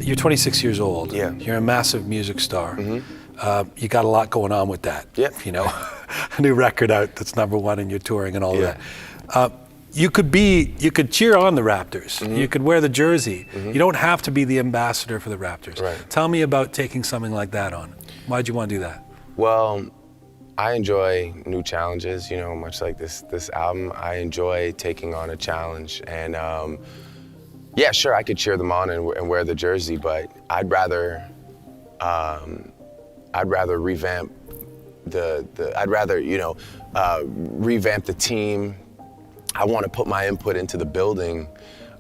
You're 26 years old. Yeah. You're a massive music star. You got a lot going on with that. Yep. You know, a new record out that's #1 and you're touring and all Yeah. that. You could cheer on the Raptors. You could wear the jersey. You don't have to be the ambassador for the Raptors. Right. Tell me about taking something like that on. Why'd you want to do that? Well, I enjoy new challenges, you know, much like this album. I enjoy taking on a challenge. And yeah, sure, I could cheer them on and wear the jersey, but I'd rather revamp revamp the team. I want to put my input into the building.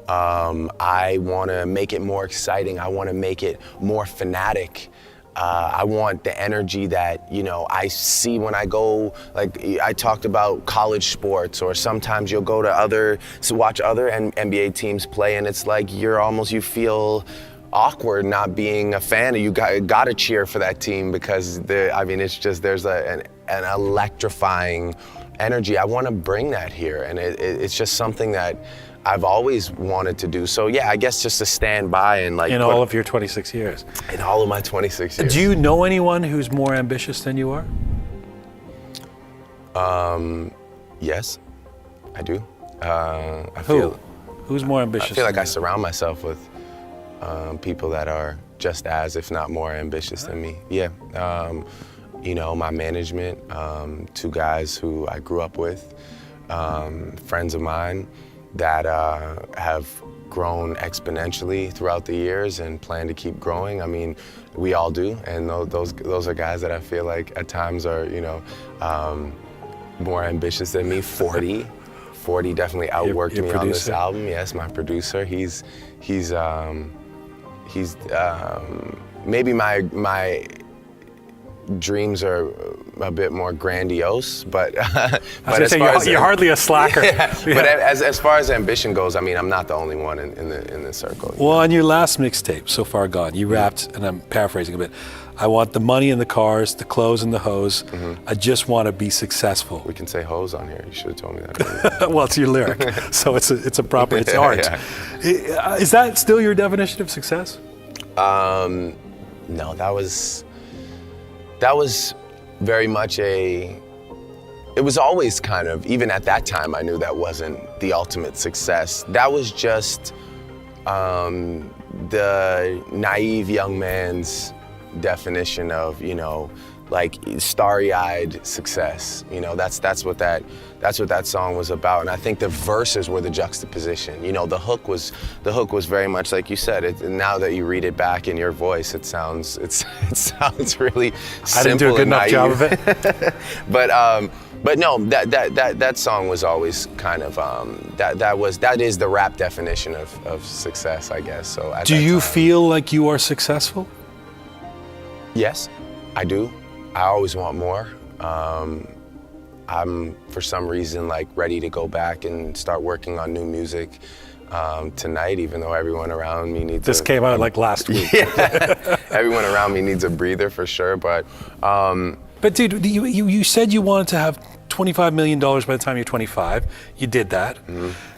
I want to make it more exciting. I want to make it more fanatic. I want the energy that, you know, I see when I go, like I talked about college sports, or sometimes you'll go to watch other NBA teams play, and it's like you feel awkward not being a fan. You got to cheer for that team because there's an electrifying energy. I want to bring that here, and it's just something that I've always wanted to do. So yeah, I guess just to stand by and like. In all of your 26 years. In all of my 26 years. Do you know anyone who's more ambitious than you are? Yes, I do. Who's more ambitious? I feel like than I surround myself with people that are just as, if not more, ambitious than me. Yeah. You know, my management, 2 guys who I grew up with, friends of mine that have grown exponentially throughout the years and plan to keep growing. I mean, we all do, and those are guys that I feel like at times are, you know, more ambitious than me. 40 definitely outworked your me on this producer? album. Yes, my producer. He's maybe my dreams are a bit more grandiose, but you're hardly a slacker. But as far as ambition goes, I mean, I'm not the only one in the circle. Well, on your last mixtape, So Far Gone, you rapped, and I'm paraphrasing a bit, I want the money and the cars, the clothes and the hoes. I just want to be successful. We can say hoes on here. You should have told me that. Well, it's your lyric, so it's art. Yeah. Is that still your definition of success? No, that was very much it was always kind of, even at that time, I knew that wasn't the ultimate success. That was just the naive young man's definition of, you know, like starry-eyed success. You know, that's what that song was about. And I think the verses were the juxtaposition. You know, the hook was very much like you said. Now that you read it back in your voice, it sounds really simple. I didn't do a good enough job of it. But no, that song was always kind of that is the rap definition of success, I guess. So do you feel like you are successful? Yes, I do. I always want more. I'm, for some reason, like ready to go back and start working on new music tonight, even though everyone around me needs. This came out like last week. Yeah, everyone around me needs a breather for sure. But dude, you said you wanted to have $25 million by the time you're 25. You did that.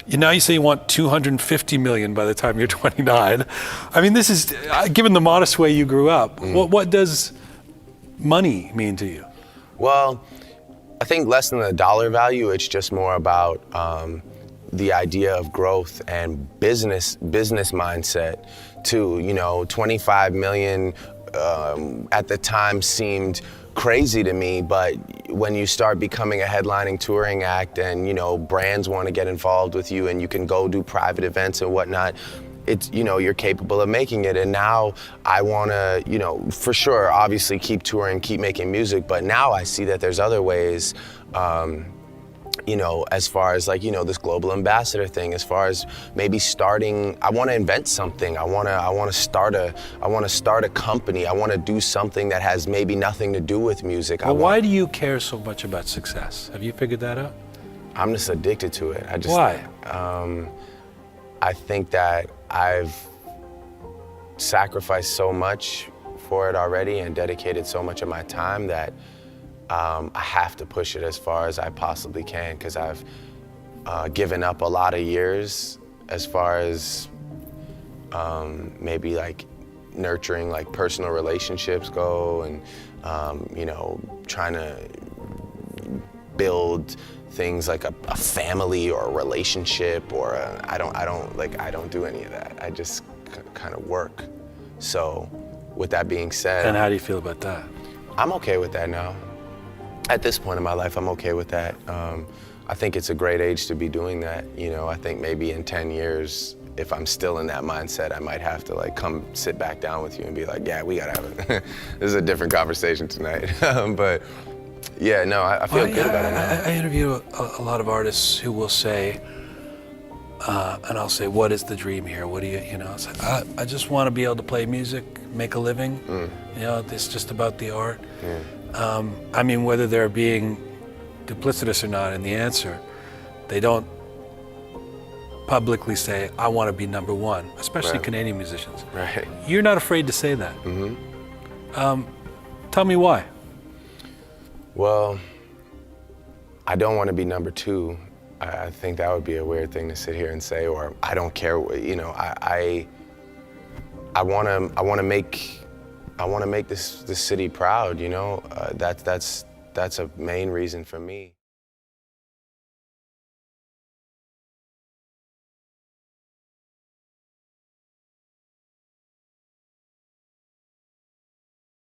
Now you say you want $250 million by the time you're 29. I mean, this is, given the modest way you grew up, what does money mean to you? Well, I think less than the dollar value, it's just more about the idea of growth and business mindset too. You know, 25 million at the time seemed crazy to me, but when you start becoming a headlining touring act and, you know, brands want to get involved with you and you can go do private events and whatnot, it's, you know, you're capable of making it. And now I want to, you know, for sure, obviously keep touring, keep making music, but now I see that there's other ways, you know, as far as like, you know, this global ambassador thing, as far as maybe starting, I want to invent something. I want to start a company. I want to do something that has maybe nothing to do with music. Well, why do you care so much about success? Have you figured that out? I'm just addicted to it. Why? I think that I've sacrificed so much for it already and dedicated so much of my time that I have to push it as far as I possibly can, because I've given up a lot of years as far as maybe like nurturing like personal relationships go, and you know, trying to build things like a family or a relationship, or I don't do any of that. I just kind of work. So with that being said, And how do you feel about that? I'm okay with that now. At this point in my life, I'm okay with that. I think it's a great age to be doing that. You know, I think maybe in 10 years, if I'm still in that mindset, I might have to like come sit back down with you and be like, yeah, we gotta have it. This is a different conversation tonight. But yeah, no, I feel good about it now. I interview a lot of artists who will say, and I'll say, what is the dream here? What do you know? It's like, I just want to be able to play music, make a living. You know, it's just about the art. I mean, whether they're being duplicitous or not in the answer, they don't publicly say, I want to be number one, especially Right. Canadian musicians. Right. You're not afraid to say that. Tell me why. Well, I don't want to be number two. I think that would be a weird thing to sit here and say, or I don't care. You know, I want to make this city proud. You know, that's a main reason for me.